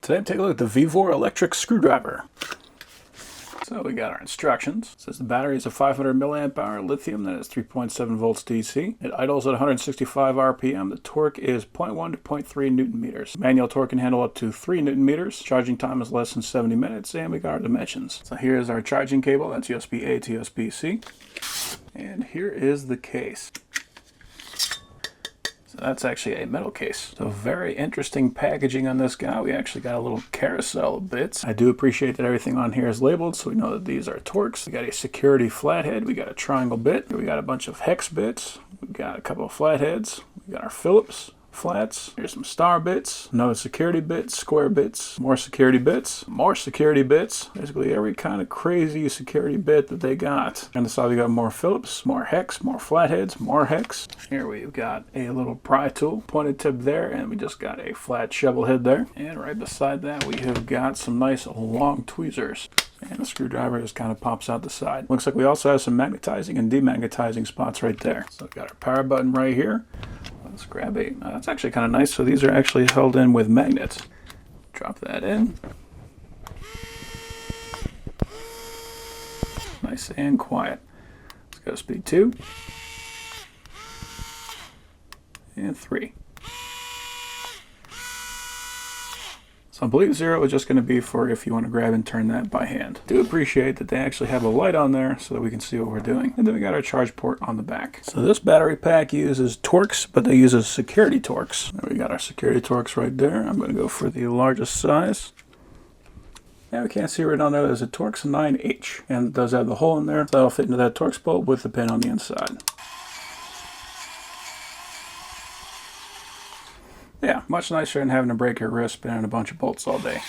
Today I'm taking a look at the VEVOR electric screwdriver. So we got our instructions. It says the battery is a 500 milliamp hour lithium that is 3.7 volts DC. It idles at 165 RPM. The torque is 0.1 to 0.3 Newton meters. Manual torque can handle up to 3 Newton meters. Charging time is less than 70 minutes, and we got our dimensions. So here's our charging cable. That's USB-A to USB-C. And here is the case. So that's actually a metal case. So very interesting packaging on this guy. We actually got a little carousel of bits. I do appreciate that everything on here is labeled, so we know that these are Torx. We got a security flathead. We got a triangle bit. We got a bunch of hex bits. We got a couple of flatheads. We got our Phillips flats. Here's some star bits, another security bit, square bits, more security bits, more security bits. Basically every kind of crazy security bit that they got. And this side we got more Phillips, more hex, more flatheads, more hex. Here we've got a little pry tool, pointed tip there, and we just got a flat shovel head there. And right beside that we have got some nice long tweezers. And the screwdriver just kind of pops out the side. Looks like we also have some magnetizing and demagnetizing spots right there. So we've got our power button right here. Let's grab a, that's actually kind of nice. So these are actually held in with magnets. Drop that in. Nice and quiet. Let's go speed 2. And 3. So I believe 0 is just going to be for if you want to grab and turn that by hand. Do appreciate that they actually have a light on there so that we can see what we're doing. And then we got our charge port on the back. So this battery pack uses Torx, but they use a security Torx. There we got our security Torx right there. I'm going to go for the largest size. And we can't see right on there, there's a Torx 9H. And it does have the hole in there. So that'll fit into that Torx bulb with the pin on the inside. Yeah, much nicer than having to break your wrist spinning a bunch of bolts all day.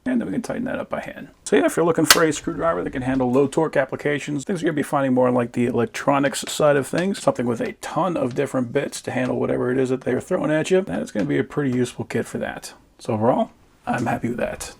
And then we can tighten that up by hand. So yeah, if you're looking for a screwdriver that can handle low torque applications, things you're going to be finding more like the electronics side of things. Something with a ton of different bits to handle whatever it is that they're throwing at you. That is going to be a pretty useful kit for that. So overall, I'm happy with that.